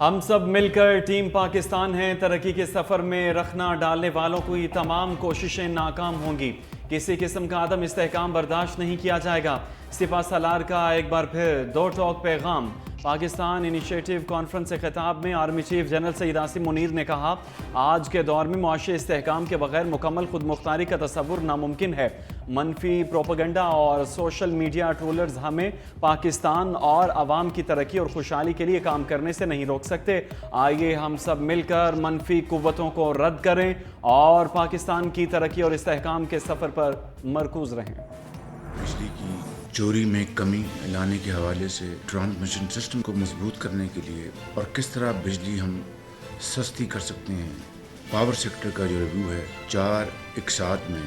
ہم سب مل کر ٹیم پاکستان ہیں، ترقی کے سفر میں رخنا ڈالنے والوں کی تمام کوششیں ناکام ہوں گی، کسی قسم کا عدم استحکام برداشت نہیں کیا جائے گا۔ سپہ سالار کا ایک بار پھر دو ٹوک پیغام۔ پاکستان انیشیٹو کانفرنس سے خطاب میں army chief general Syed Asim Munir نے کہا، آج کے دور میں معاشی استحکام کے بغیر مکمل خود مختاری کا تصور ناممکن ہے۔ منفی پروپیگنڈا اور سوشل میڈیا ٹرولرز ہمیں پاکستان اور عوام کی ترقی اور خوشحالی کے لیے کام کرنے سے نہیں روک سکتے۔ آئیے ہم سب مل کر منفی قوتوں کو رد کریں اور پاکستان کی ترقی اور استحکام کے سفر پر مرکوز رہیں۔ بجلی کی چوری میں کمی لانے کے حوالے سے ٹرانسمیشن سسٹم کو مضبوط کرنے کے لیے اور کس طرح بجلی ہم سستی کر سکتے ہیں، پاور سیکٹر کا جو ریویو ہے 4 اقساط میں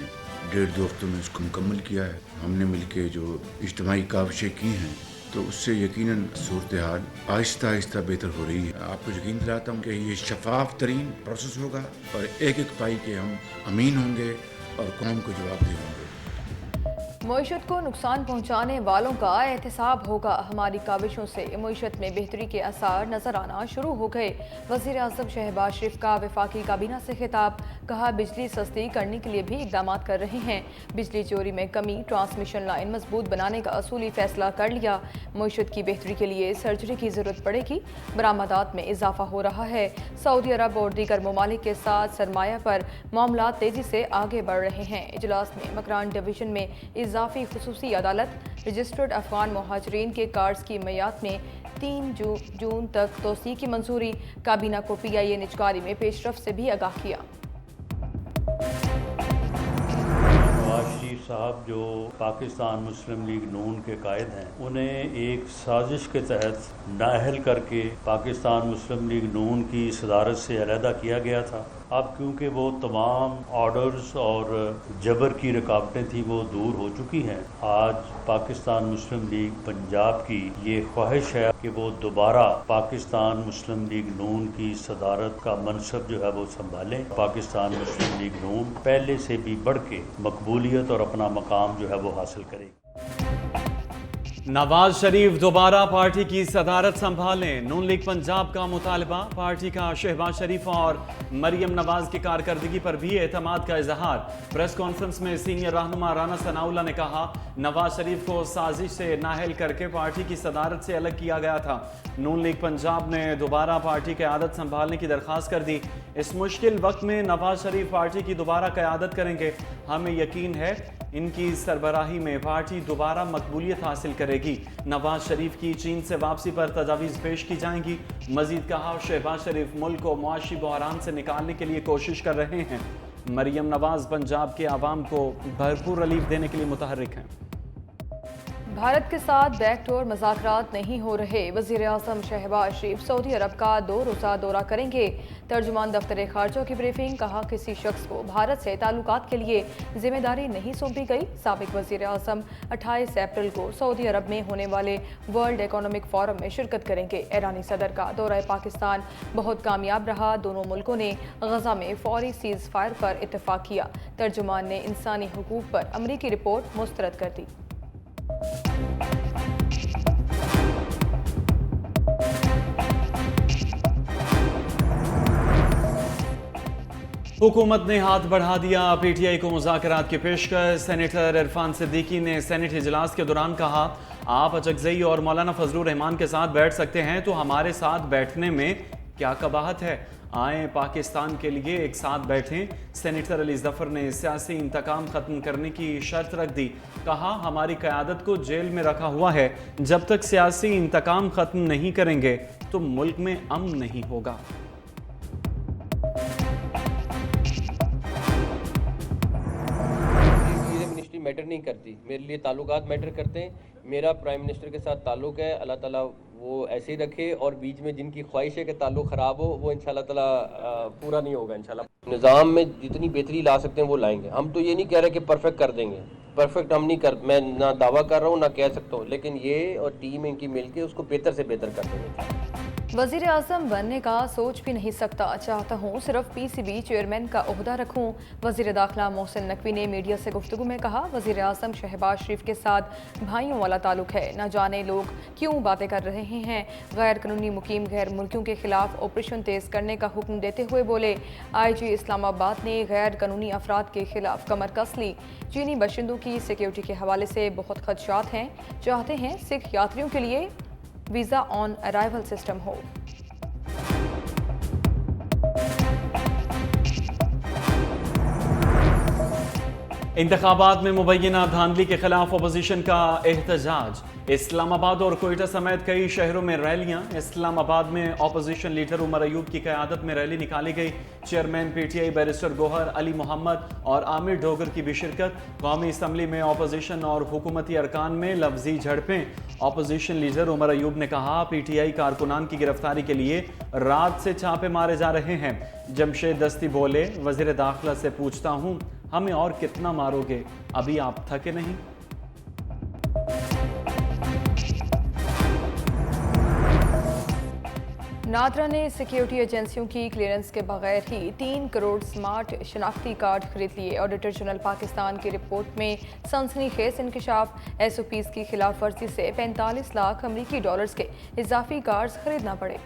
1.5-2 ہفتوں میں اس کو مکمل کیا ہے۔ ہم نے مل کے جو اجتماعی کاوشیں کی ہیں تو اس سے یقیناً صورتحال آہستہ آہستہ بہتر ہو رہی ہے۔ آپ کو یقین دلاتا ہوں کہ یہ شفاف ترین پروسیس ہوگا اور ایک ایک پائی کے ہم امین ہوں گے اور قوم کو جواب دے ہوں گے۔ معیشت کو نقصان پہنچانے والوں کا احتساب ہوگا، ہماری کاوشوں سے معیشت میں بہتری کے آثار نظر آنا شروع ہو گئے۔ وزیر اعظم شہباز شریف کا وفاقی کابینہ سے خطاب، کہا بجلی سستی کرنے کے لیے بھی اقدامات کر رہے ہیں، بجلی چوری میں کمی، ٹرانسمیشن لائن مضبوط بنانے کا اصولی فیصلہ کر لیا، معیشت کی بہتری کے لیے سرجری کی ضرورت پڑے گی، برآمدات میں اضافہ ہو رہا ہے، سعودی عرب اور دیگر ممالک کے ساتھ سرمایہ پر معاملات تیزی سے آگے بڑھ رہے ہیں۔ اجلاس میں مکران ڈویژن میں اضافی خصوصی عدالت، رجسٹرڈ افغان مہاجرین کے کارڈز کی میعاد میں 3 جون تک توسیع کی منظوری، کابینہ کو پی آئی اے نجکاری میں پیش رفت سے بھی آگاہ کیا۔ نواز شریف صاحب جو پاکستان مسلم لیگ نون کے قائد ہیں، انہیں ایک سازش کے تحت نااہل کر کے پاکستان مسلم لیگ نون کی صدارت سے علیحدہ کیا گیا تھا۔ اب کیونکہ وہ تمام آرڈرز اور جبر کی رکاوٹیں تھیں وہ دور ہو چکی ہیں، آج پاکستان مسلم لیگ پنجاب کی یہ خواہش ہے کہ وہ دوبارہ پاکستان مسلم لیگ نون کی صدارت کا منصب جو ہے وہ سنبھالیں۔ پاکستان مسلم لیگ نون پہلے سے بھی بڑھ کے مقبولیت اور اپنا مقام جو ہے وہ حاصل کرے۔ نواز شریف دوبارہ پارٹی کی صدارت سنبھالیں، نون لیگ پنجاب کا مطالبہ، پارٹی کا شہباز شریف اور مریم نواز کی کارکردگی پر بھی اعتماد کا اظہار۔ پریس کانفرنس میں سینئر رہنما رانا ثناءاللہ نے کہا، نواز شریف کو سازش سے نااہل کر کے پارٹی کی صدارت سے الگ کیا گیا تھا، نون لیگ پنجاب نے دوبارہ پارٹی قیادت سنبھالنے کی درخواست کر دی۔ اس مشکل وقت میں نواز شریف پارٹی کی دوبارہ قیادت کریں گے، ہمیں یقین ہے ان کی سربراہی میں پارٹی دوبارہ مقبولیت حاصل کرے گی۔ نواز شریف کی چین سے واپسی پر تجاویز پیش کی جائیں گی۔ مزید کہا، شہباز شریف ملک کو معاشی بحران سے نکالنے کے لیے کوشش کر رہے ہیں، مریم نواز پنجاب کے عوام کو بھرپور ریلیف دینے کے لیے متحرک ہیں۔ بھارت کے ساتھ بیک ڈور مذاکرات نہیں ہو رہے، وزیر اعظم شہباز شریف سعودی عرب کا 2 روزہ دورہ کریں گے، ترجمان دفتر خارجہ کی بریفنگ، کہا کسی شخص کو بھارت سے تعلقات کے لیے ذمہ داری نہیں سونپی گئی۔ سابق وزیر اعظم 28 اپریل کو سعودی عرب میں ہونے والے ورلڈ اکنامک فورم میں شرکت کریں گے۔ ایرانی صدر کا دورہ پاکستان بہت کامیاب رہا، دونوں ملکوں نے غزہ میں فوری سیز فائر پر اتفاق کیا، ترجمان نے انسانی حقوق پر امریکی رپورٹ مسترد کر دی۔ حکومت نے ہاتھ بڑھا دیا، پی ٹی آئی کو مذاکرات کی پیشکش۔ سینیٹر عرفان صدیقی نے سینٹ اجلاس کے دوران کہا، آپ اچکزئی اور مولانا فضل الرحمان کے ساتھ بیٹھ سکتے ہیں تو ہمارے ساتھ بیٹھنے میں کیا قباحت ہے، آئیں پاکستان کے لیے ایک ساتھ بیٹھیں۔ سینیٹر علی ظفر نے سیاسی انتقام ختم کرنے کی شرط رکھ دی، کہا ہماری قیادت کو جیل میں رکھا ہوا ہے، جب تک سیاسی انتقام ختم نہیں کریں گے تو ملک میں امن نہیں ہوگا۔ میٹر نہیں کرتی، میرے لیے تعلقات میٹر کرتے ہیں۔ میرا پرائم منسٹر کے ساتھ تعلق ہے، اللہ تعالیٰ وہ ایسے ہی رکھے، اور بیچ میں جن کی خواہش ہے کہ تعلق خراب ہو وہ انشاءاللہ تعالیٰ پورا نہیں ہوگا انشاءاللہ۔ نظام میں جتنی بہتری لا سکتے ہیں وہ لائیں گے۔ ہم تو یہ نہیں کہہ رہے کہ پرفیکٹ کر دیں گے، پرفیکٹ ہم نہیں میں نہ دعویٰ کر رہا ہوں نہ کہہ سکتا ہوں، لیکن یہ اور ٹیم ان کی مل کے اس کو بہتر سے بہتر کر دیں گے۔ वजीर आजम बनने का सोच भी नहीं सकता, चाहता हूँ सिर्फ PCB चेयरमैन का ओहदा रखूँ। वजीर दाखिला मोहसिन नकवी ने मीडिया से गुफ्तगू में कहा, वजीर आजम शहबाज शरीफ के साथ भाइयों वाला ताल्लुक है, न जाने लोग क्यों बातें कर रहे हैं। गैर कानूनी मुकीम गैर मुल्कियों के खिलाफ ऑपरेशन तेज करने का हुक्म देते हुए बोले, IG इस्लामाबाद ने गैर कानूनी अफराद के खिलाफ कमर कस ली। चीनी बाशिंदों की सिक्योरिटी के हवाले से बहुत खदशात हैं, चाहते हैं सिख यात्रियों के लिए वीज़ा ऑन अराइवल सिस्टम हो। इंतखाबात में मुबैना धांधली के खिलाफ अपोजिशन का एहतजाज। इस्लामाबाद और कोयटा समेत कई शहरों में रैलियां। इस्लामाबाद में अपोजिशन लीडर उमर अयूब की क़यादत में रैली निकाली गई। Chairman PTI barrister Gohar Ali Mohammad और आमिर डोगर की भी शिरकत। कौमी असम्बली में अपोजिशन और हुकूमती अरकान में लफ्जी झड़पें। अपोजिशन लीडर उमर अयूब ने कहा, PTI कारकुनान की गिरफ्तारी के लिए रात से छापे मारे जा रहे हैं। जमशेद दस्ती बोले, वज़ीर दाखिला से पूछता हूँ, हमें और कितना मारोगे, अभी आप थके नहीं? नादरा ने सिक्योरिटी एजेंसियों की क्लियरेंस के बगैर ही 3 करोड़ स्मार्ट शनाख्ती कार्ड खरीद लिए। ऑडिटर जनरल पाकिस्तान की रिपोर्ट में सनसनीखेज इंकशाफ। SOPs की खिलाफ वर्जी से 45 लाख अमरीकी डॉलर्स के इजाफी कार्ड्स खरीदना पड़े।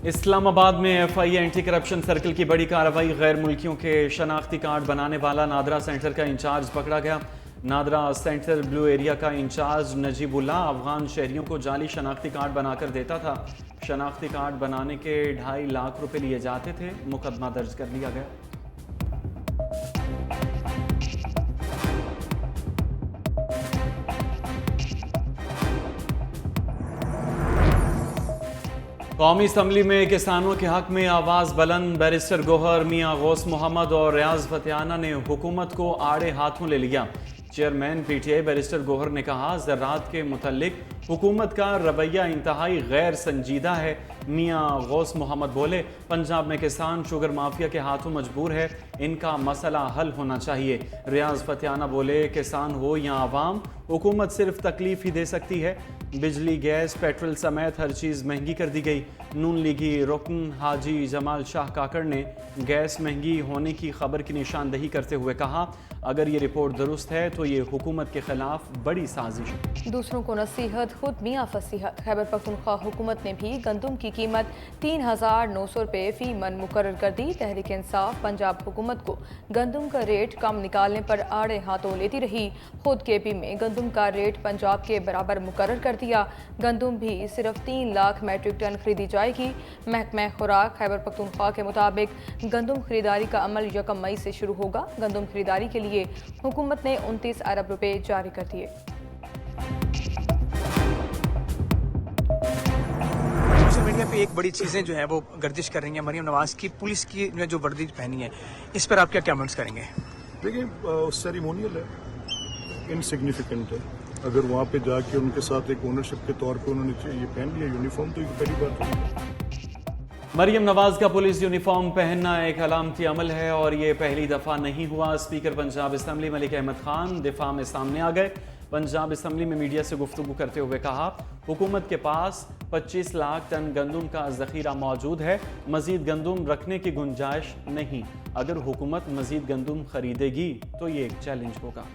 इस्लामाबाद में FI एंटी करप्शन सर्कल की बड़ी कार्रवाई। गैर मुल्कियों के शनाख्ती कार्ड बनाने वाला नादरा सेंटर का इंचार्ज पकड़ा गया। नादरा सेंटर ब्लू एरिया का इंचार्ज नजीबुल्लाह अफगान शहरियों को जाली शनाख्ती कार्ड बनाकर देता था। शनाख्ती कार्ड बनाने के 2.5 लाख रुपए लिए जाते थे। मुकदमा दर्ज कर लिया गया। कौमी असम्बली में किसानों के हक में आवाज़ बुलंद। बैरिस्टर गौहर, मियां गौस मोहम्मद और रियाज फतेहाना ने हुकूमत को आड़े हाथों ले लिया। चेयरमैन PTI बैरिस्टर गौहर ने कहा, ज़राअत के मुतल्लिक हुकूमत का रवैया इंतहाई गैर संजीदा है। मियां गौस मोहम्मद बोले, पंजाब में किसान शुगर माफिया के हाथों मजबूर है, इनका मसला हल होना चाहिए। रियाज फतेहाना बोले, किसान हो या आवाम, हुकूमत सिर्फ तकलीफ ही दे सकती है। बिजली, गैस, पेट्रोल समेत हर चीज़ महंगी कर दी गई। नून लीगी रुकन हाजी जमाल शाह काकड़ ने गैस महंगी होने की खबर की निशानदही करते हुए कहा, अगर ये रिपोर्ट दुरुस्त है तो ये हुकूमत के खिलाफ बड़ी साजिश है। दूसरों को नसीहत, खुद मियाँ फसीहत। खैबर पख्तूनख्वा हुकूमत ने भी गंदम की कीमत 3,900 रुपये फी मन मुकर्रर कर दी। तहरीक इंसाफ पंजाब हुकूमत को गंदम का रेट कम निकालने पर आड़े हाथों लेती रही। खुद KP में गंदम का रेट पंजाब के बराबर मुकर्रर कर दिया। गंदम भी सिर्फ 3 लाख मैट्रिक टन खरीदी जाएगी। महकमा खुराक खैबर पख्तूनख्वा के मुताबिक गंदम खरीदारी का अमल 1 मई से शुरू होगा। गंदम खरीदारी के लिए हुकूमत ने 29 अरब रुपए जारी कर दिए। सोशल मीडिया पे एक बड़ी चीज़ें जो है वो गर्दिश कर रही हैं मरियम नवाज की पुलिस की जो वर्दी पहनी है, इस पर आप क्या कमेंट्स करेंगे? देखिए, सेरेमोनियल है, इनसिग्निफिकेंट है। अगर वहाँ पे जाके उनके साथ एक ओनरशिप के तौर पे उन्होंने ये पहन लिया यूनिफॉर्म, तो ये पहली बात है। मरियम नवाज का पुलिस यूनिफॉर्म पहनना एक अलामती अमल है और ये पहली दफ़ा नहीं हुआ। स्पीकर पंजाब असम्बली मलिक अहमद खान दिफा में सामने आ गए। पंजाब असम्बली में मीडिया से गुफ्तगू करते हुए कहा, हुकूमत के पास 25 लाख टन गंदम का ज़ख़ीरा मौजूद है, मज़ीद गंदम रखने की गुंजाइश नहीं। अगर हुकूमत मज़ीद गंदम खरीदेगी तो ये एक चैलेंज होगा।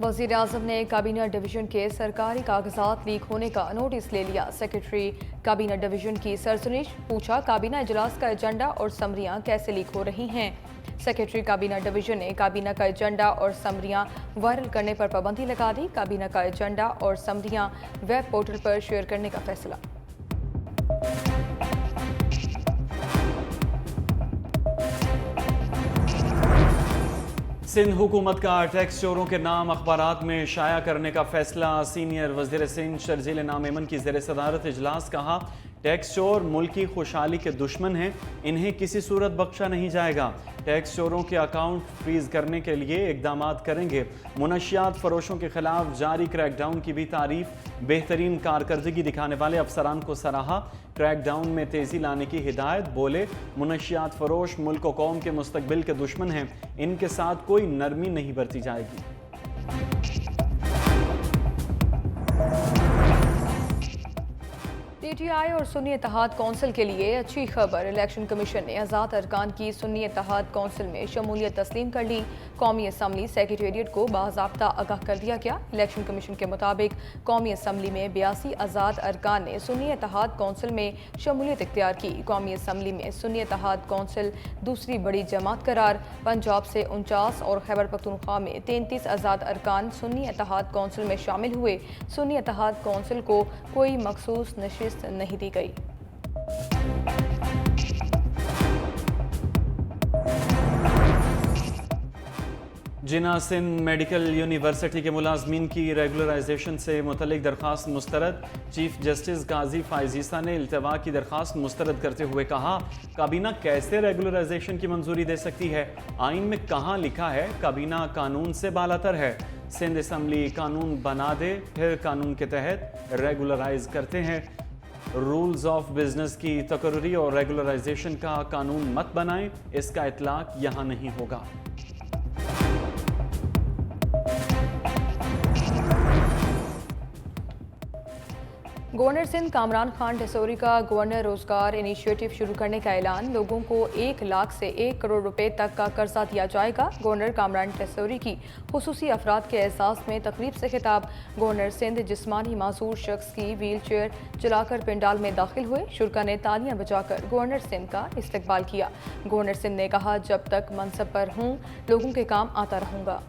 वज़ीर आज़म ने काबीना डिवीज़न के सरकारी कागजात लीक होने का नोटिस ले लिया। सेक्रेटरी काबीना डिवीज़न की सरजनिश, पूछा काबीना इजलास का एजेंडा और समरियां कैसे लीक हो रही हैं। सेक्रेटरी काबीना डिवीज़न ने काबीना का एजेंडा और समरियां वायरल करने पर पाबंदी लगा दी। काबीना का एजेंडा और समरियां वेब पोर्टल पर शेयर करने का फैसला। सिंध हुकूमत का टैक्स चोरों के नाम अखबारात में शाया करने का फैसला। सीनियर वज़ीर सिंध शर्जील नाम एमन की ज़ेर सदारत इजलास, कहा टैक्स चोर मुल्क की खुशहाली के दुश्मन हैं, इन्हें किसी सूरत बख्शा नहीं जाएगा। टैक्स चोरों के अकाउंट फ्रीज करने के लिए इकदाम करेंगे। मुनशियात फरोशों के खिलाफ जारी क्रैकडाउन की भी तारीफ। बेहतरीन कारकर्दगी दिखाने वाले अफसरान को सराहा। क्रैकडाउन में तेज़ी लाने की हिदायत। बोले, मुनशियात फरोश मुल्क व कौम के मुस्तकबिल के दुश्मन हैं, इनके साथ कोई नरमी नहीं बरती जाएगी। PTI और सुन्नी इत्तेहाद कौंसिल के लिए अच्छी खबर। इलेक्शन कमीशन ने आज़ाद अरकान की सुन्नी इत्तेहाद कौंसिल में शमूलियत तस्लीम कर ली। कौमी असम्बली सेक्रेटेरिएट को बाज़ाब्ता आगाह कर दिया गया। इलेक्शन कमीशन के मुताबिक कौमी असम्बली में 82 आज़ाद अरकान ने सुन्नी इत्तेहाद कौंसिल में शमूलियत इख्तियार की। कौमी असम्बली में सुन्नी इत्तेहाद कौंसिल दूसरी बड़ी जमात करार। पंजाब से 49 और खैबर पख्तूनख्वा में 33 आज़ाद अरकान सुन्नी इत्तेहाद कौंसिल में शामिल हुए। सुन्नी इत्तेहाद कौंसिल को कोई मखसूस नशिस्त नहीं दी गई। जिना सिंध मेडिकल यूनिवर्सिटी के मुलाजमीन की रेगुलराइजेशन से मुतल्लिक दरख्वास्त मुस्तरद। चीफ जस्टिस गाजी फायजीसा ने इल्तवा की दरख्वास्त मुस्तरद करते हुए कहा, काबीना कैसे रेगुलराइजेशन की मंजूरी दे सकती है? आइन में कहाँ लिखा है काबीना कानून से बालातर है? सिंध असम्बली कानून बना दे, फिर कानून के तहत रेगुलराइज करते हैं। रूल्स ऑफ बिजनेस की तकर्री और रेगुलराइजेशन का कानून मत बनाएं, इसका इतलाक यहाँ नहीं होगा। गवर्नर सिंध कामरान खान ढिसोरी का गवर्नर रोजगार इनिशिएटिव शुरू करने का ऐलान। लोगों को 1 लाख से 1 करोड़ रुपए तक का कर्जा दिया जाएगा। गवर्नर कामरान ढिसोरी की खुसूसी अफराद के एहसास में तकरीब से खिताब। गवर्नर सिंध जिस्मानी माजूर शख्स की व्हील चेयर चलाकर पंडाल में दाखिल हुए। शुरका ने तालियां बजाकर गवर्नर सिंध का इस्तकबाल किया। गवर्नर सिंध ने कहा, जब तक मनसब पर हूँ लोगों के काम आता रहूँगा।